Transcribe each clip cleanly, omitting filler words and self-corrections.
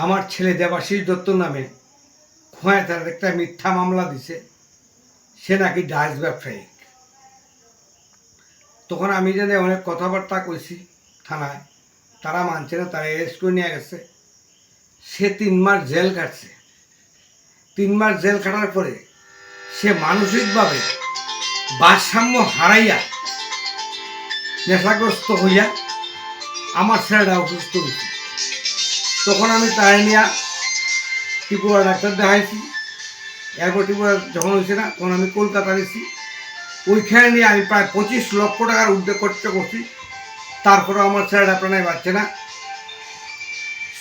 আমার ছেলে দেবাশিস দত্ত নামে খোয়াই তার একটা মিথ্যা মামলা দিছে, সে নাকি ডাইস ব্যবসায়ী। তখন আমি জানি অনেক কথাবার্তা কইছি থানায়, তারা মানছে না, তারা অ্যারেস্ট করে নিয়ে গেছে। সে 3 মাস জেল কাটছে। 3 মাস জেল কাটার পরে সে মানসিকভাবে ভারসাম্য হারাইয়া নেশাগ্রস্ত হইয়া আমার ছেলেটা অসুস্থ হয়েছে। তখন আমি তাই নিয়ে ত্রিপুরা ডাক্তার দেখাইছি। এরপর ত্রিপুরা যখন হয়েছে না, তখন আমি কলকাতা গেছি। ওইখানে নিয়ে আমি প্রায় 25 লক্ষ টাকার উদ্যোগ করছি। তারপরেও আমার ছেলেটা প্রাণায় বাঁচছে না।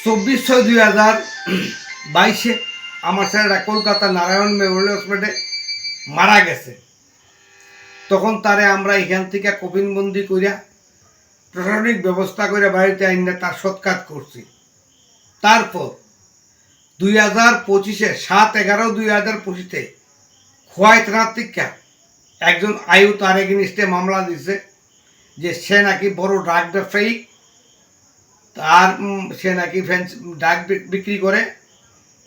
24/6/2022 আমার ছেলেটা কলকাতা নারায়ণ মেমোরিয়াল হসপিটালে মারা গেছে। তখন তারে আমরা এখান থেকে কফিনবন্দি করিয়া প্রশাসনিক ব্যবস্থা করে বাড়িতে আইনা তার সৎকার করছি। তারপর 2025-এ 7/11/2025-তে খোয়াই থানার থেকে একজন আয়ু তার এগেনিস্টে মামলা দিছে যে সে নাকি বড় ড্রাগ ব্যবসায়ী, তার সে নাকি ড্রাগ বিক্রি করে,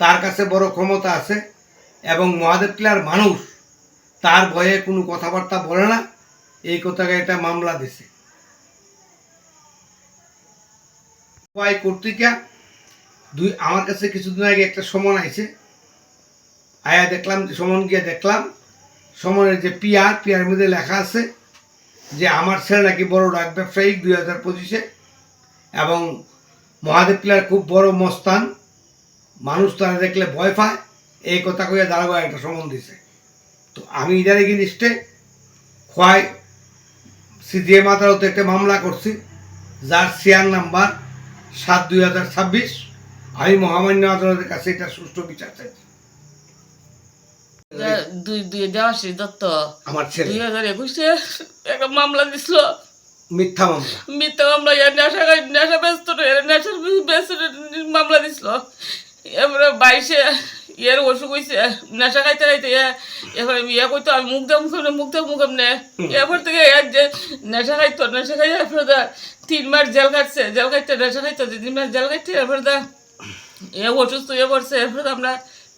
তার কাছে বড় ক্ষমতা আছে এবং মহাদেব টিলার মানুষ তার ভয়ে কোনো কথাবার্তা বলে না, এই কথাকে একটা মামলা দিছে। খোয়াই কর্তৃকা আমার কাছে কিছুদিন আগে একটা সমন আইছে, আয়া দেখলাম, সমন গিয়ে দেখলাম সমনের যে পিআর মধ্যে লেখা আছে যে আমার ছেলে নাকি বড় ডাক ব্যবসায়ী 2025-এ এবং মহাদেব টিলার খুব বড় মস্তান, মানুষ তারা দেখলে ভয় পায়, এই কথা কইয়া দাঁড়াবো একটা সমন দিছে। তো আমি ইদার এগেনিস্টে খোয়াই সিজিএম আদালতে একটা মামলা করছি, যার সিআর নাম্বার 7/2026। আমি মহামান্য আদালতের কাছে এটা সুষ্ঠু বিচার চাইছি। দেবাশিস দত্ত আমার ছেলে 2021-এ একটা মামলা দিছিল, মিথ্যা মামলা, নেশা ব্যস্ত মামলা দিছিল। এবারে 22-এ এর অসুখ হয়েছে, নেশা খাইতে খাইতে এবার কইতো আমি মুখ দাম নে। এরপর থেকে যে নেশা খাই এরপর 3 মাস জেল কাটছে, নেশা খাইতো 3 মাস জেল কাটছে। এরপর অসুস্থ হয়ে পড়ছে। এরপর আমরা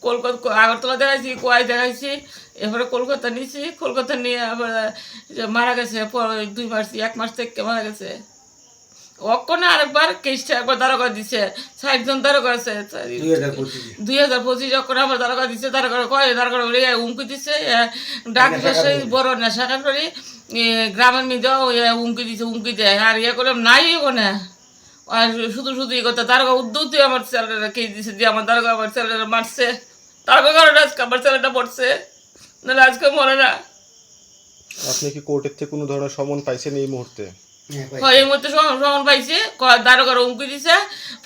কলকাতা আগরতলা দেখাইছি, কোয়াই দেখাইছি, এরপরে কলকাতা নিয়েছি। কলকাতা নিয়ে আবার মারা গেছে 1 মাস থেকে মারা গেছে। অক্ষণে আরেকবার কেসটা একবার দারোগা দিছে, 60 জন দারোগা আছে 2025 অক্ষণে আবার দারোগা দিছে। দারোগা উমকি দিছে, ডাক ব্যবসায়ী বড় নেশা করি গ্রামের মেয়েও উমকি দেয়। আর করলাম নাই ওখানে, আর শুধু এই কথা দারোগা উদ্যোগ দিয়ে আমার ছেলেটা কেস দিছে, দিয়ে আমার দারোগা আমার ছেলেটা মারছে। দারোগা কারণে আজকে আমার ছেলেটা পড়ছে, নাহলে আজকে মরে না। আপনি কি কোর্টের থেকে কোনো ধরনের সমন পাইছেন এই মুহূর্তে? এই মুহূর্তে সমন পাইছি, দারোগার উমকি দিছে,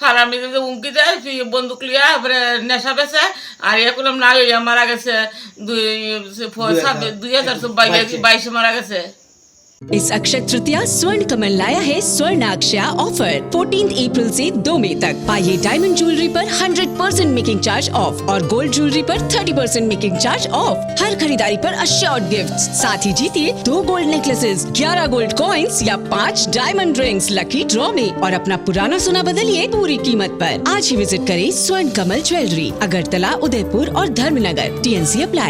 ফার্মি উমকি দেয়, বন্দুক লিয়া এবারে নেশা বেছে। আর করলাম না মারা গেছে 2022 মারা গেছে। इस अक्षय तृतीया स्वर्ण कमल लाया है स्वर्ण अक्षया ऑफर 14 अप्रैल से 2 मई तक। पाइए डायमंड ज्वेलरी पर 100% मेकिंग चार्ज ऑफ और गोल्ड ज्वेलरी पर 30% मेकिंग चार्ज ऑफ। हर खरीदारी पर अश्योर्ड गिफ्ट्स, साथ ही जीतिए 2 गोल्ड नेकलेसेस, 11 गोल्ड कॉइन्स या 5 डायमंड रिंग्स लकी ड्रॉ में, और अपना पुराना सोना बदलिए पूरी कीमत पर। आज ही विजिट करें स्वर्ण कमल ज्वेलरी, अगरतला, उदयपुर और धर्मनगर। TNC apply.